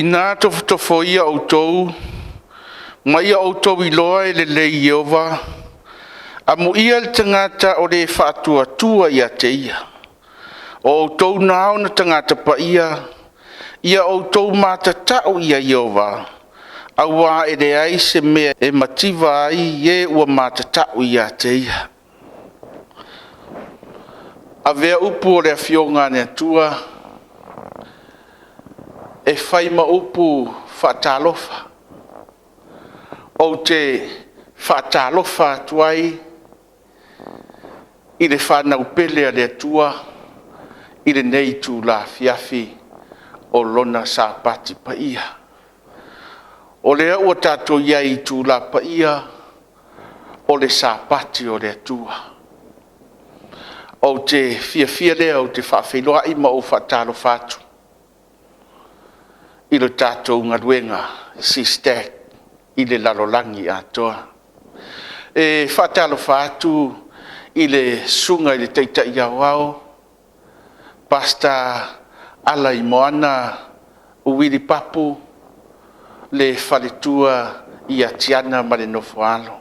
Ina tofo ia outou, ma ia outou iloa e le Iova, a mo ia le tangata o le whaatua ia te ia. O outou nao na tangata pa ia outou matatau ia Iova, a wā e le ai se mea e mativa ai e ua matatau ia te ia. A vea upu o le afionga ne atua, e whai ma upu whaatalofa. O te whaatalofa tuai, i le whanau pele a le atua, i le nei tu la fiafi o lona Sapati pa ia. O le ua tato iai tu la pa ia, o le Sapati o le atua. O te fia lea o te Faafeiloaiga ma o whaatalofa atu. I le tatou ngaluenga, SISDAC, i le lalolangi atoa. E whaatalofa atu i le sunga i le teitai iawao, pasta ala i moana uwiri papu, le whaletua i atiana ma le nofoalo.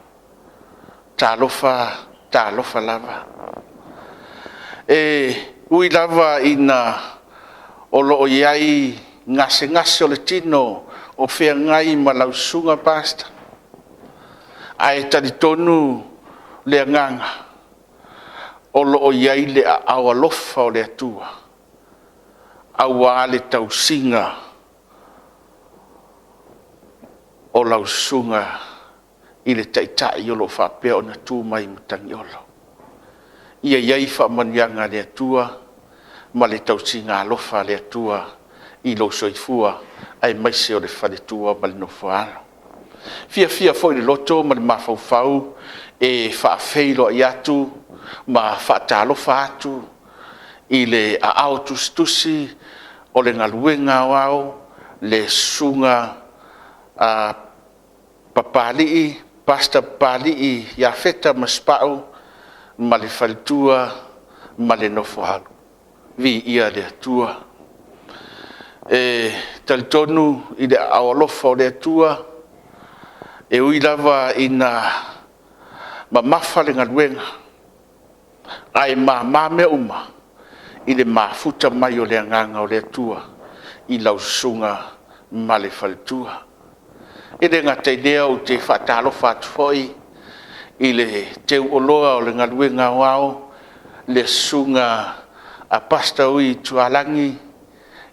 Talofa lava. E ui lava ina o loo iai ngase o le tino o whea ngai ma lausunga pasta. Ai talitonu le nganga o loo iai le awalofa o le atua. Awa le tausinga o lausunga i le taitai o lo whapea o na tū mai mutangiolo. Ia iai whamanianga le atua, ma le tausinga alofa le atua, i lo soifua, ai maise o le whaletua ma le nofoalo. Fia foi le loto, ma le mawhauwhau, e Faafeiloaiga atu, ma whaatalofa atu, i le aao tustusi, o le ngaluenga wao, le sunga papalii, pasta papalii, ia feta maspau, ma le whaletua, ma le nofoalo. Vi ia le atua. E talitonu i le awalofa o le atua, e ui lava ina mamafa le ngaluenga, ai mame uma, i le mafuta mai o le anganga o le atua, i lausunga ma le whaletua. E le ngataidea o te whaatalofa atu foi, i le teu oloa o le ngaluenga wao, le sunga a pasta ui tualangi,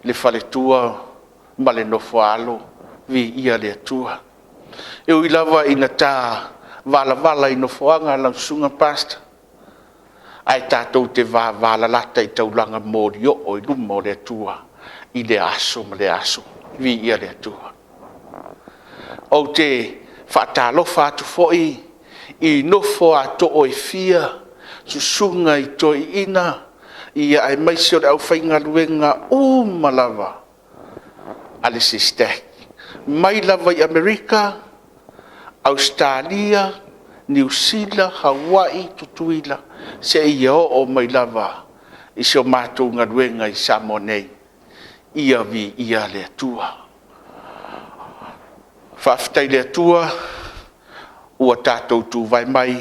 le whaletua ma le nofoalo, vi ia le atua. E ui lava ina tā vala i nofoanga la sunga pasta. Ai tātou te vala lata i taulanga mōri o i luma o le atua, i le aso ma le aso, vi ia le atua. O te whaatalofa atu foi, i nofo ato o e fia, susunga i toi ina, ia ai maisi o le au whainga luenga malava, ale SISDAC. Mai lava i Amerika, Australia, New Zealand, Hawaii, tutuila, se ia o mai lava, i se o mātou ngā luenga i Samoa nei, ia vi ia le atua. Whaafitai le atua, ua tātou tu vai mai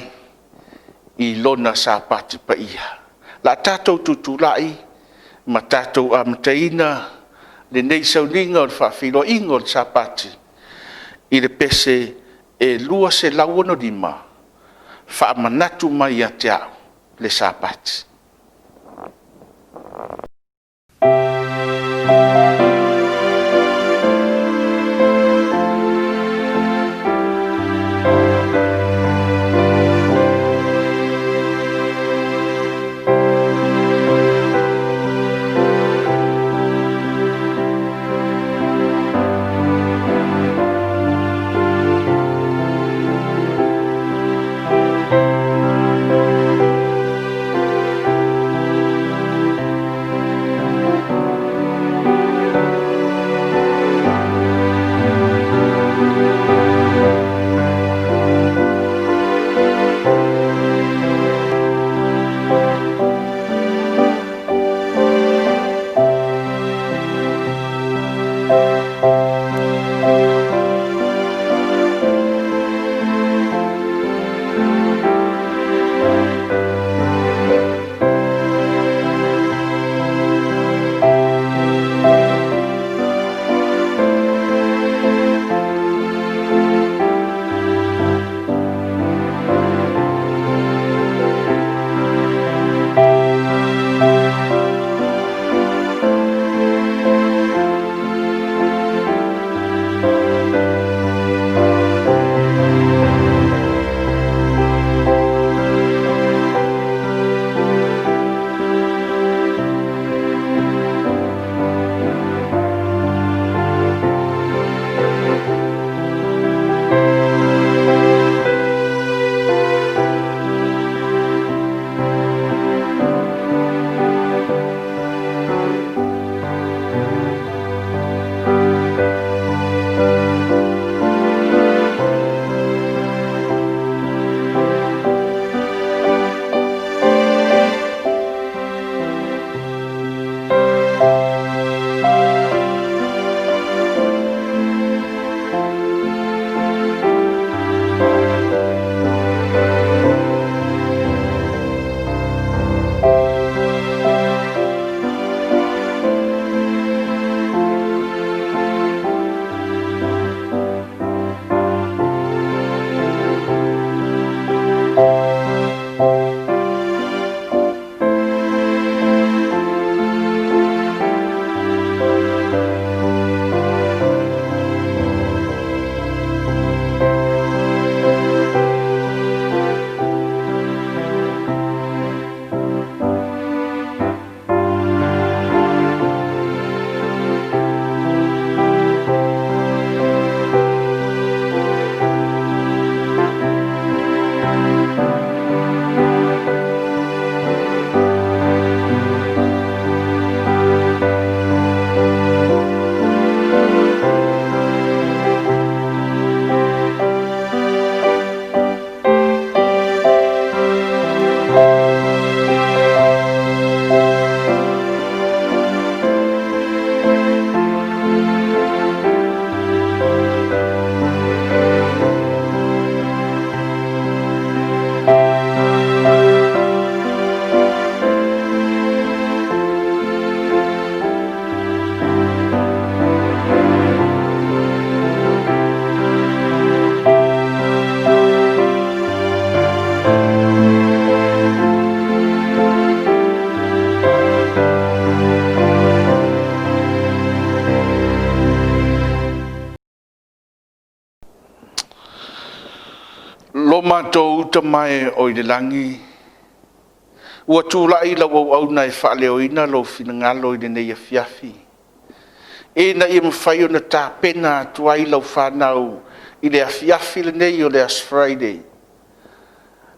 i lona Sapati pa ia. La tātou tu lai, ma tātou amataina le nei sauninga o le Faafeiloaiga o le Sapati. I le Pese e lua se lauano lima, Faamanatu mai a te au le Sapati. Lo mātou uta mai o i le langi. Ua tūlai lau au na e whaaleoina lo finangalo i le nei a fiafi. E na i mwhai o na tā pena tuai lau whanau i le a fiafi le nei o le as Friday.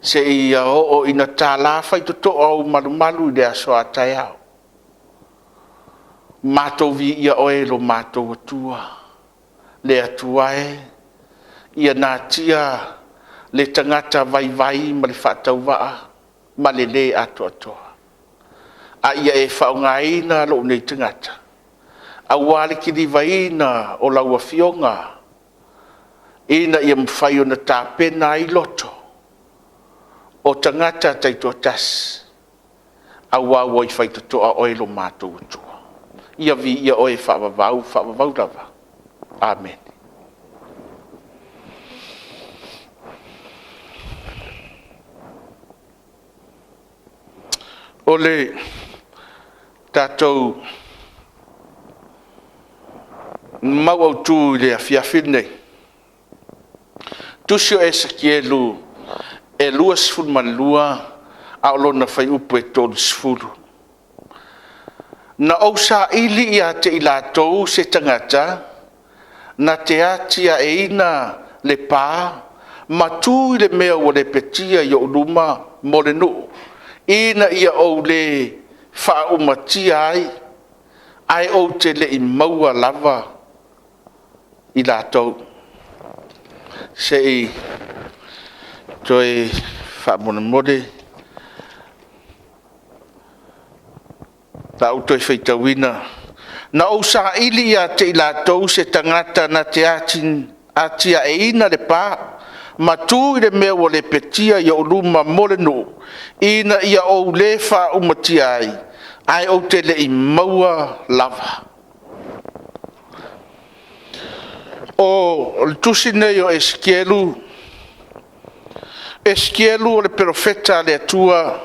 Se i a o i na tā la whai toto au malu i le aso a tai au. Mātou vi ia oe lo mātou atua. Le atuae. Ia nā tia le tangata vai ma le whatau waa, ma le atoa. A ia e whaungaina lo nei tangata. A wale ki li vaina o laua fionga. Ina ia mwhai o na tāpena i loto. O tangata taitoa tas. A wawa i whaitotoa oe lo mātou atua. Ia vi ia oe whaavavau lava. Amen. Ole tātou mau au tū le a fiafine. Tusio e sakielu e lua sifuru manlua a olona whai upu e tōru sifuru. Na au sa ili ia te ilatou se tangata na te atia e ina le pā ma tū i le mea o le petia i o luma mo le nuu. Ina ia o le wha umatia ai o te le i maua lava i la tau. Se i toi wha mone ta u toi whaitawina. Na o sa ili a te i la tau se tangata na te atia e ina le pā. Ma tū i le mea o le petia i o luma mole no. Ina ia o le wha umatia ai o te le i maua lava. O tusi nei o Eskielu o le profeta le atua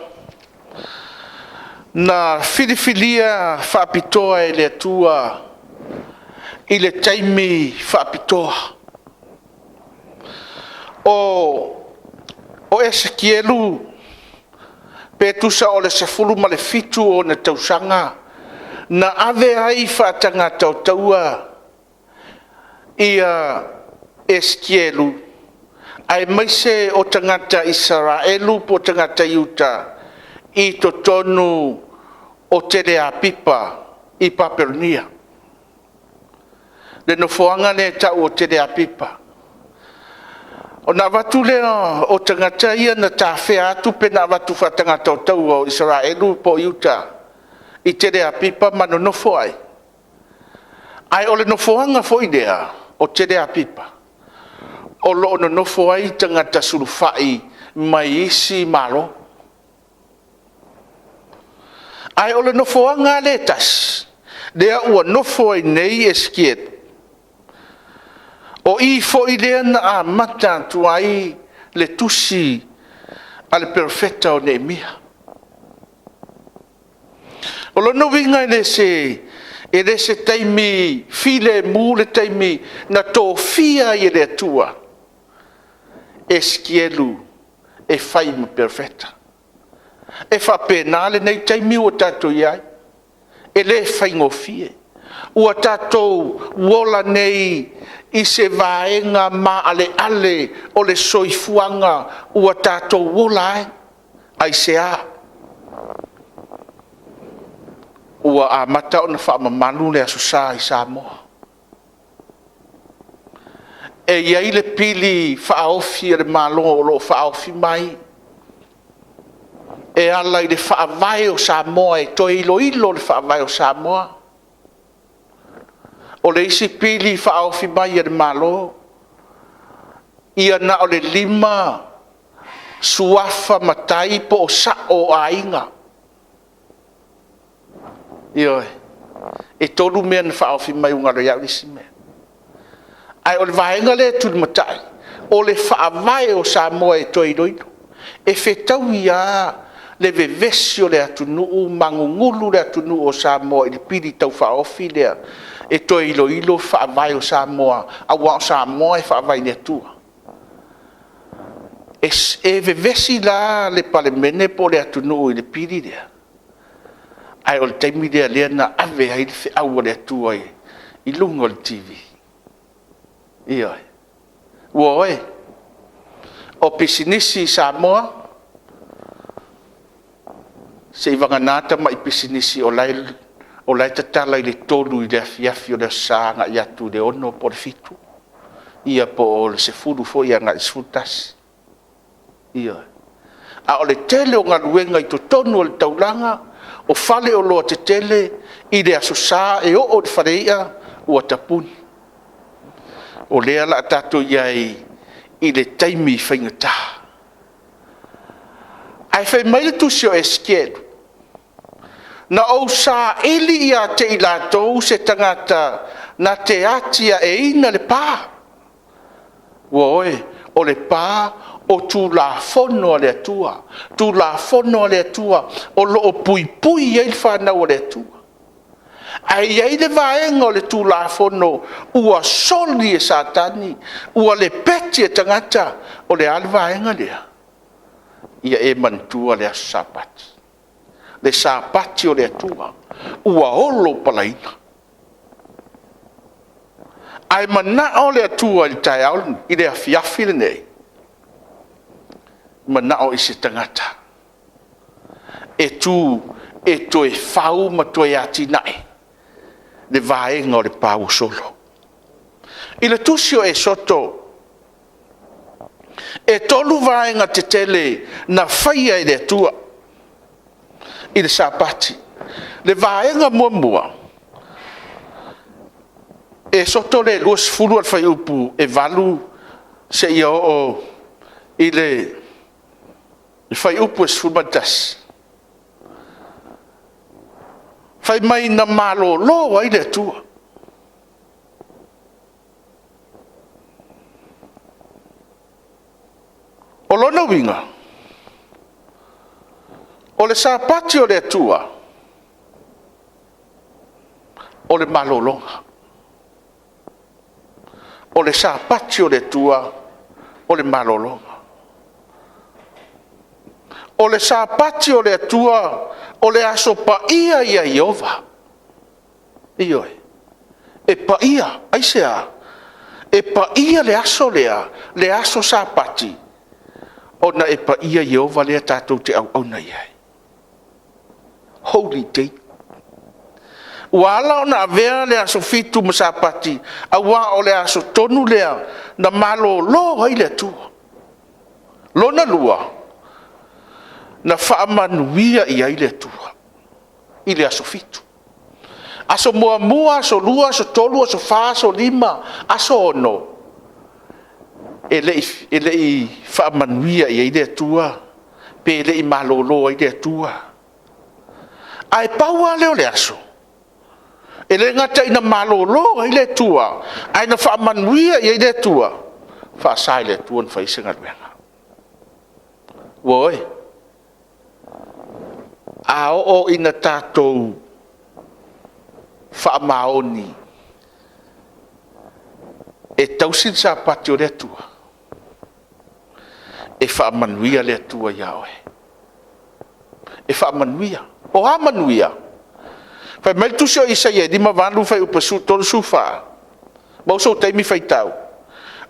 na filifilia Faapitoa e le atua i le taimi Faapitoa. O Eskielu petusa o le sefulu ma le fitu o na tausanga na ave ai whaatanga tautaua ia Eskielu ai maise o tangata Israelu po tangata Iuta i to tonu o tele a pipa i Papernia. Le no foanga ne tau o tele a pipa. O na watu lea o tangata ia na tawhea atu pe na watu whatanga tautau o Israelu po Iuta i tere a pipa mano nofo ai. Ai ole nofoanga fo idea o tere a pipa. O lo no nofo ai tangata surufai mai isi malo. Ai ole nofoanga letas. Dea ua nofo ai nei eskiet. O i fo i lea na a mata tuai le tusi ale perfecta o Neemia. O lono winga e le se taimi file mu le taimi na tō fia i le atua. Eskielu e faima perfecta. E fa penale nei taimi o tato iai. E le faingo fie. Ua tatou wola nei I se vaenga ma ale o le soifuanga ua tātou wola e. Ai se a. Ua a mata o na whaamamalu le asusā I Samoa. E iai le pili whaofi e le malo o lo whaofi mai. E ala I le whaavai o Samoa e toi ilo le whaavai o Samoa. O le isi pili whaofi mai e le malo. Ia na o le 5 suafa matai po o sa o ainga. Ioi. E tolu mea na whaofi mai unga lo iau lisi mea. Ai o le vaenga le tulu matai. O le whaavai o Samoa e toi ilo. E whetau ia le vevesi o le atunuu mangungulu le atunuu o Samoa I le pili tau whaofi lea. E toi ilo whaavai o Samoa. Awa o Samoa e whaavai le atua. E vevesi la le palemene po le atunuu I le pili lea. Ai o le taimi lea na ave hai le whiau o le atua I lunga o le TV. Ioi. Ua oe. O pisinisi I Samoa. Se I vanganata ma I pisinisi o lai tatala I le tolu I le afiafi o le sanga I atu le ono po le fitu. Ia po o le sefulu fo ia ngai sfutasi. Ioi. A o le tele o ngaluenga I totonu o le taulanga. O fale o loa te tele I le asosa e o le whareia ua tapuni. O lea la tato iai I le taimi whaingata. Ai whai mai le tusi o eskeru. Na o sa eli ia te I latou se tangata na te atia e ina le pā. Ua oe, o le pā o tu la fono le atua. Tu la fono le atua. O lo o pui pui e il whanau o le atua. Ai ai le vaenga o le tu la fono. Ua soli e satani. Ua le peti e tangata. O le ale vaenga lea. Ia e mantua le aso Sapati. Le Sapati o le atua. Ua olo palaina. Ai mana o le atua I tai aulun. I le afiafi le nei. Mana o I se tangata. E tu e toe whau ma toe ati nai. Le vaenga o le pāu solo. I le tusio e soto. E tolu vaenga te tele na whaia I le atua. I le Sapati. Le vaenga mua. E soto le luas fulu al whai upu e valu se ia o I le whai upu e sfumatas. Whai mai na malo lo ai le atua. O lona winga. O le Sapati o le atua. O le malolonga. O le Sapati o le atua. O le malolonga. O le Sapati o le atua. O le aso pa ia Iova. Ioi. E pa ia. Aisea. E pa ia le aso lea. Le aso Sapati. Ona e pa ia Iova lea tātou te au na iai. Holy day. Wala ona avea le aso fitu ma Sapati. Awa o le aso tonu lea. Na malo lo hai le atua. Lona lua. Na Faamanuia I ai le atua. I le aso fitu. Aso mua, aso lua, aso tolu, aso fa, aso 5, aso ono. E lei Faamanuia I ai le atua. Pe lei malolo ai le atua. Ai paua leo le aso. E le ngata ina malolo ai le atua. Ai na Faamanuia I ai le atua. Faasae le atua na whaisenga luenga. Woi. A o ina tātou whaamaoni e tausin Sapati o le atua e whaamanuia le atua ia oe e whaamanuia o amanuia whai mai tusi o Isaia di ma vandu whai upasu tolu sufa Mau so taimi faitau.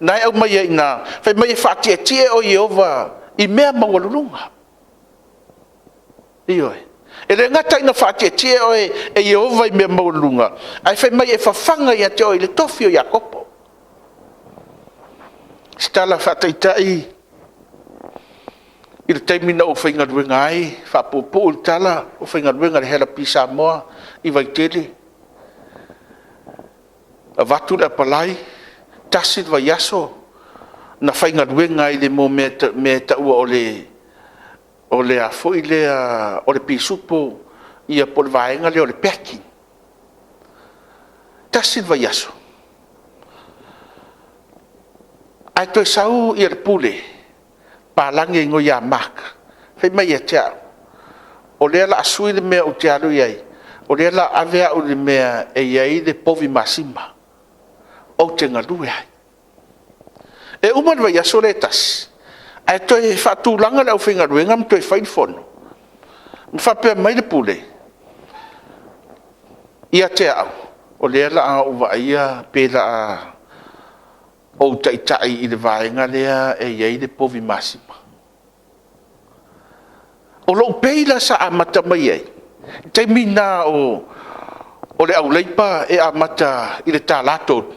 Nai au mai ai na, fai mai fatia tie o Yehova I mea mawalulunga. Ioi. E le ngata ina fatia tie o Yehova I mea mawalulunga. Ai fai mai fafanga ia te o le tofi o Yakopo. Stala fataitai. I le taimina o whaingaruenga ai, whapopo o tala, o whaingaruenga le hela pi Samoa, I waitele. A watu le palai, tasit wa yaso, na whaingaruenga I le mo me taua o le a foi o le pi supo, I a pole vaenga le o le peki. Tasit wa yaso. Ai toi sau I le pule, palangi ngo ya mak fai mai ya tia o le la sui le me o tia lu yai o le la avea o le me e yai de povi masima o tenga lu yai e uman vai asoletas ai toi fatu langa le finga ruenga toi fai fono fa pe mai le pule ia tia o le la o va ia pe la o tai I le vaenga lea e iei le povi masima. O lo peila sa amata mai ei. Te mina o le au leipa e amata I le tālato.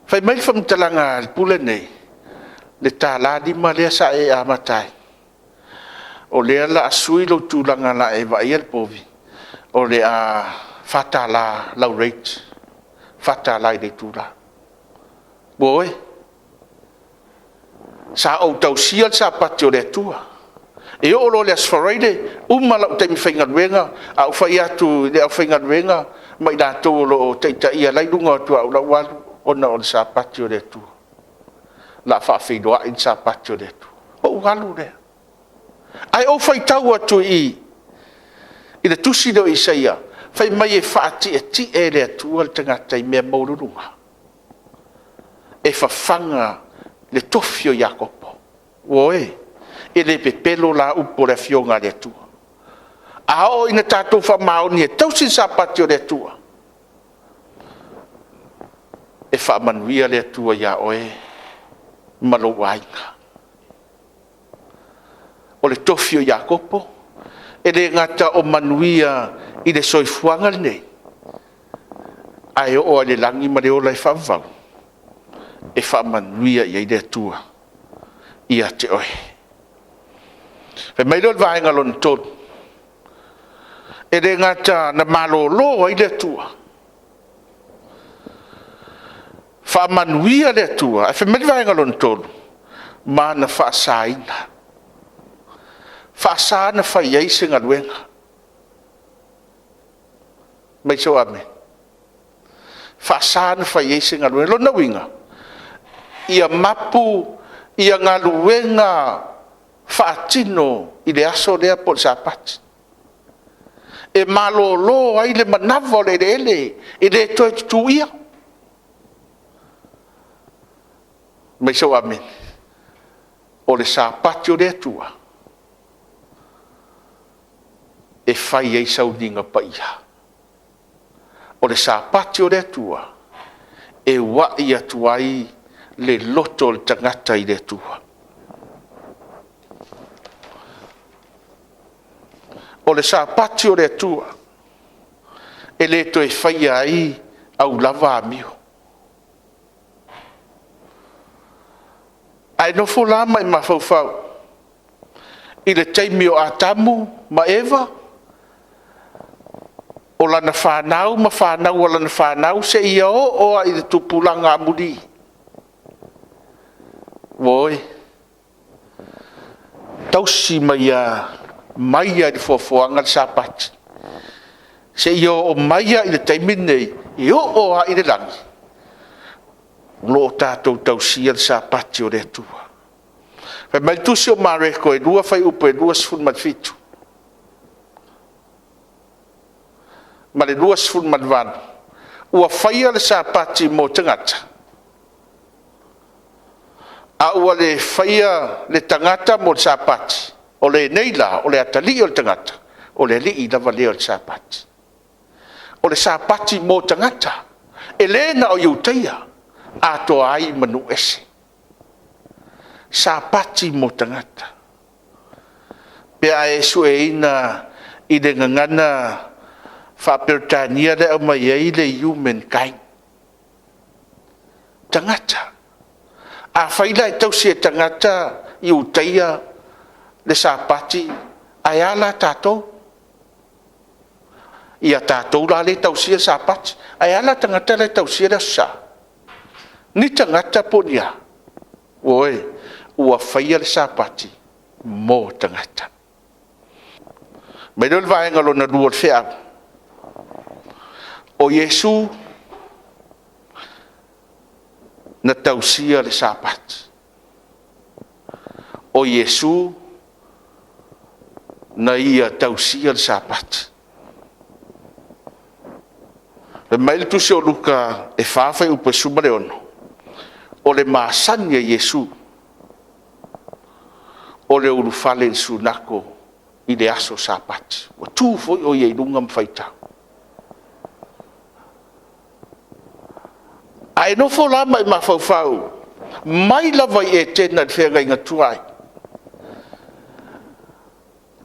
Fai mai whamtalanga le pule nei. Le tāladima lea sa e amatai. O lea la asui lo tūlanga la e vai el povi. O le a fatala lau reit. Fata lai de tula. Boy. Sa o tau sial sa patio de tua. E o lo le asfarede umala o temi whaingaruenga a o whai atu le o whaingaruenga mai da tō lo te ia lai lunga tua o la walu ona o le sa patio de tua. La Faafeiloaiga Sapati de tua. O walu le. Ai o whai tau atu I le tusi do Isaia. Fai mai e whaati e ti e le atua le tangata I mea maururunga. E whawhanga le tofi o Yakopo. Oe, e le pepelo la upo le fionga le atua. A o ina tātou whamaoni e tausin Sapati o le atua. E whamanuia le atua ia oe malo wainga. O le tofi o Yakopo, e le ngata o manuia I le soifuanga nei. Ai o le langi ma le o lai whavau. E whamanuia I le atua. Ia te oe. Fe mai lor vaenga lon tonu. E le ngata na malolo I le atua. Whamanuia le atua. E fe mai vaenga lon tonu. Ma na whaasaina. Whaasaina whaiei singa luenga. Mai so ame. Whaasana whai eise ngā luenga. Lona winga. Ia mapu, ia ngā luenga whaatino I le aso lea po Sapati. E malolo ai le manawa le ele. E le toi tu ia. Mai so ame. O le Sapati o le tua. E whai eisa uninga pa ia. O le Sapati o le atua, e wai atuai le loto le tangata I le atua. O le Sapati o le atua, e le to e whai ai au lava amio. Ai no fula mai mawhauwhau, I le teimi o atamu ma Eva, o lana whanau, ma whanau o lana whanau, se ia o I le tupulanga amuri. Woi. Tausi mai a i le fuafuanga le Sapati. Se ia o maia I le taiminei, I o I le langi. Lo tātou tausi le Sapati o le atua. Fai mai tusi o mareko e lua fai upo e lua sifun matfitu. Ma le lua sifun matwanu. Ua whaia le Sapati mo tangata. A ua le whaia le tangata mo le Sapati. O le neila, o le atali o le tangata. O le li lava leo le Sapati. O le Sapati mo tangata. Elena o Yuteia, ato ai manu ese. Sapati mo tangata. Pea e sueina i de ngangana Faapitoa le o mai ai le humankind. Tangata. A whaila e tau sia tangata i Uteia le Sapati ai ala tātou. Ia tātou la le tau sia Sapati ai ala tangata le tau sia le sa. Ni tangata po nia. Oe, ua whaia le Sapati mo tangata. Mai dole vaenga lo na lua le whea. O Yesu na tausia le Sabbath. O Yesu na ia tausia le Sabbath. Le mail tu se o luka e whawhai upe sumare ono. O le maasani a Yesu. O le urufale le sunako i le aso Sabbath. O tu foi o iei lunga mwhaitau. Ai no fo la mai mafau mai la vai e tena de fega inga tuai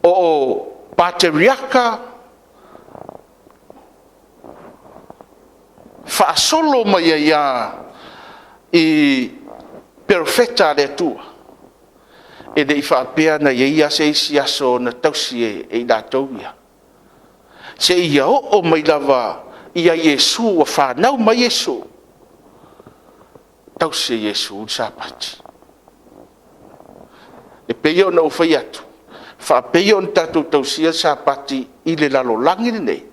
o patriarca fa solo mai ia i perfetta de tua e dei fa pia na ia se sia so na tausi e da toia se ia o mai lava ia Yesu fa nau mai Yesu tau se Yesu Sabati. E peio na ufai atu. Fa peio on tatu tau sia Sabati i le lalo langi nei.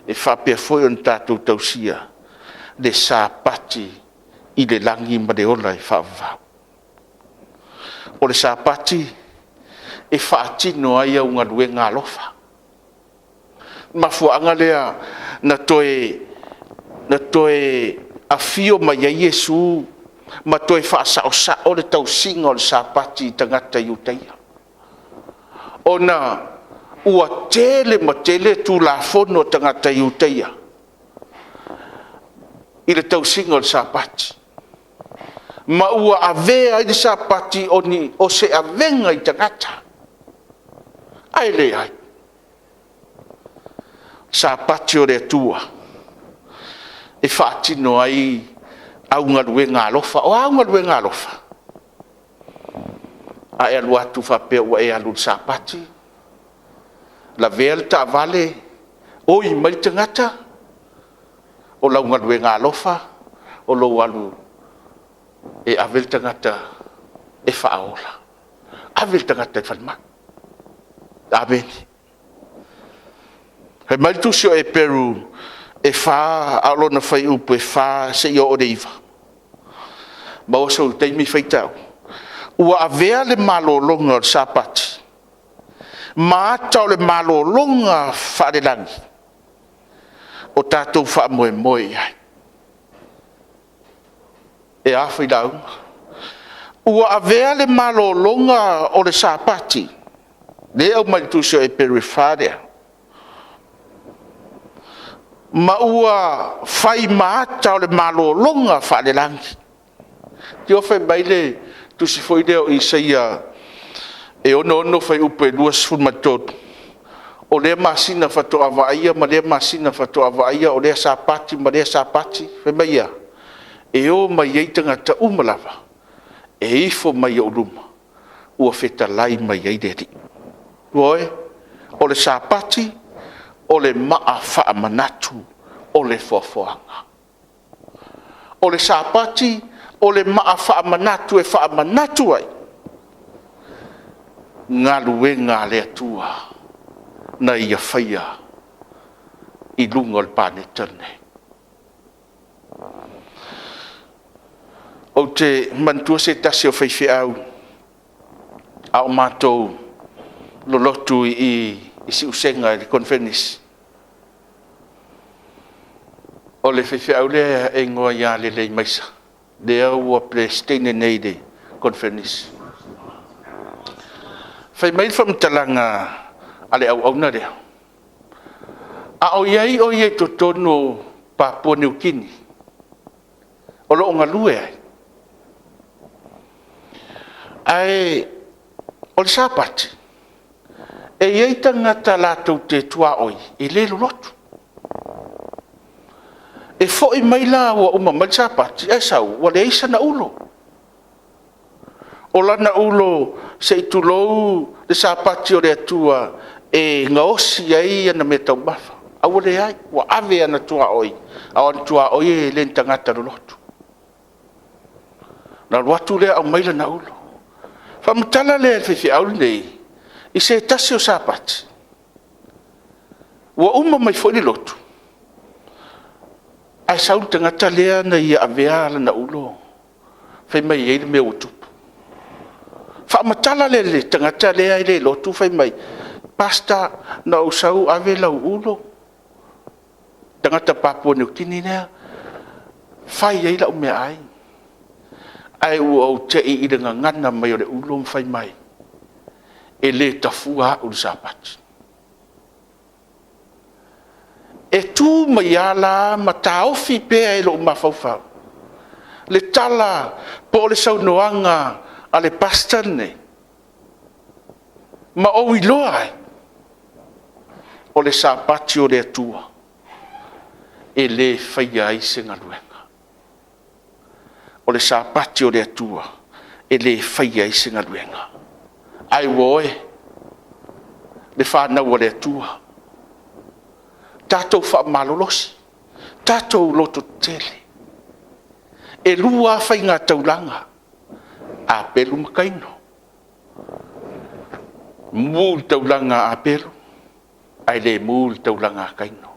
E fa pea foi on tatu tau sia le Sabati i le langi ma de ola e fa vau. O le Sabati e fa atino ai au ngalue ngalofa. Mafuanga lea na toe a fio mai a Yesu ma toi whaasao o le tau singa o le Sapati tangata Iuteia. Ona ua tele ma tele tu la fono tangata Iuteia i le tau singa o le Sapati. Ma ua avea i le Sapati o se avenga i tangata. Ai le ai. Sapati o le atua. E whaatino ai au ngalue ngalofa, o au ngalue ngalofa. A e alu atu whapea ua e alu Sapati. La vea le ta vale, oi mai tangata, o lau ngalue ngalofa, o lau alu e avel tangata e whaola. Avel tangata e whanma. Ameni. He mai tusio e Peru, e fa alo na fai upu e fa se yo o reiva. Ma o sau teimi fai tau. Ua avea le malolonga o Sapati. Ma atau le malolonga wharelangi. O tātou wha moe moe ai. E awhai launga. Ua avea le malolonga o le Sapati. Le au mai tusio e perifarea. Ma ua fai maata o le malolonga wharelangi. Ti o fai maile tu si foi leo i saia e ono fai upe luas fulmatotu. O lea masina fatoa vaia ma lea masina fatoa vaia o lea Sapati ma lea Sapati. Fai maia. E o mai ei tangata umalava. E ifo mai o luma. Ua feta lai mai ei deri. Uoe, o le Sapati o le maa Faamanatu o le foafoanga. O le Sapati o le maa Faamanatu e Faamanatu ai. Ngā luenga le atua na ia whaia i lunga o le pānetane. O te mantua se tasi o whaiwhi au a o mātou lolotu i si usenga i konfenis. O le whewhi au lea e ngoa ia le lei maisa. Le au a plestene nei de konfenis. Whai mai whamtalanga a le au au na rea. A o iei to tono Papua New Guinea. O lo nga lue ai. Ai o le Sapati. E iei tangata lātou te tua oi, e lelo lotu. E fo i mai la wa uma mai Sapati, e sau, wa le isa na ulo. O lana ulo se i tulou le Sapati o le atua e nga osi ai ana me tau mafa. Awa le ai, wa ave ana tua oi. Awan tua oi e len tangata lotu. Na watu le au maila na ulo. Whamutala le alwhiwhi au nei, i se tasi o Sapati. Wa uma mai fwoi lotu. Ai saun tangata lea na ia avea ala na ulo. Whai mai eile me utupu. Whamatala le tangata lea i le lotu whai mai. Pasta na usau ave lau ulo. Tangata Papua New Guinea nea. Whai eila ume ai. Ai ua au te i ida ngana mai o le ulo mwhai mai. E le tafua o le Sapati. E tu mai ala ma taofi pea e lo mawhauwhau. Le tala po le saunoanga a le pastane. Ma o iloa ai. O le Sapati o le atua. E le whaia i se ngaluenga. O le Sapati o le atua. E le whaia i se ngaluenga. Ai woe. Le whanau o le atua. Tatou whaamalolosi. Tatou loto tele. E lua whai ngā taulanga. A pelu makaino. Mūl taulanga a pelu. Ai le mūl taulanga a kaino.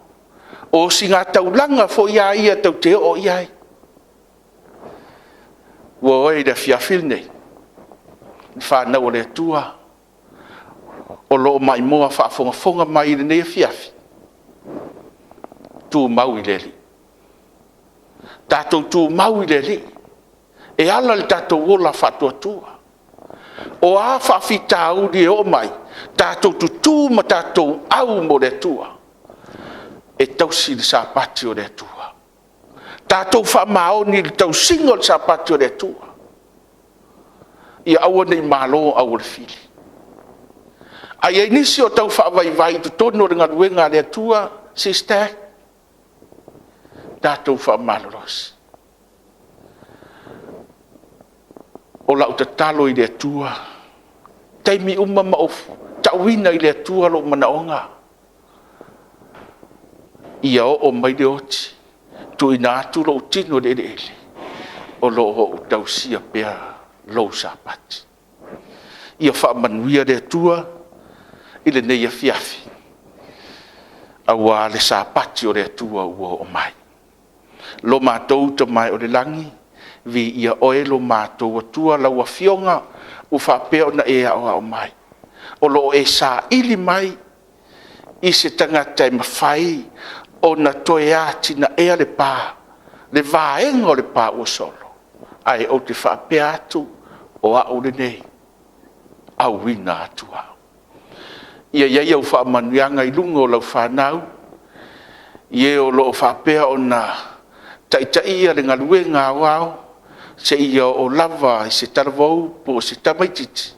O si ngā taulanga fo ia ia tau te o iai. Woe le fiafil nei. Whanau o le atua. O loo mai moa whaafonga mai le nei fiafi. Tu mau i leli. Tātou tu mau i leli. E ala le tātou ola whatua tua. O a whawhita auri e o mai. Tātou tu ma tātou au mo le tua. E tausi le Sapati o le tua. Tātou whamaoni le tau singo le Sapati o le tua. Ia aua nei malo au le fili. Ai ai nisi o tau whaavai tu tono ringa ruenga le tua, SISDAC. Tātou whaamaloros. O lau ta talo i le tua. Taimi uma maofu. Tauina i le tua lo manaonga. Ia o mai le oti. Tu ina atu lo tino le ele. O lo o tausia pea lo Sapati. Ia whaamanuia le tua. Ile nei a fiafi. Awa le Sapati o le tua ua o mai. Lo mātou ta mai o le langi. Vi ia oe lo mātou atua lau a fionga. U whapea na ea o mai. O lo e sa ili mai. I se tangata e mawhai. O na toe ati na ea le pā. Le vaenga o le pā ua solo. Ai o te whapea atu. O a o le nei. Au wina atua. Ia ia au whaamanuanga i lunga o lau whanau. Ia o lo whapea o na taitai le ngaluenga wao. Se ia o lava i se taravau po se tamaititi.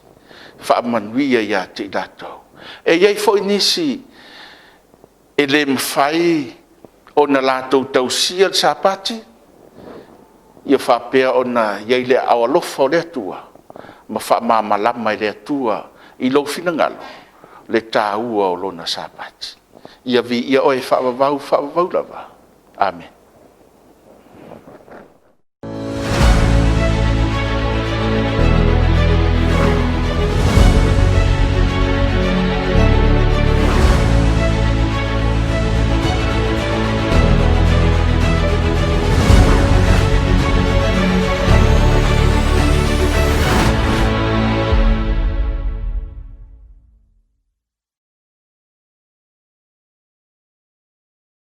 Whaamanuia ia te ilatou. E iai fo inisi e le mwhai o na lātou tausia le Sapati. Ia whapea o na iai le awalofa o le atua. Ma whaamamalama i le atua i lo finangalo. Le tāua o lona Sapati. Ia vi ia oe whaavavau lava. Amen.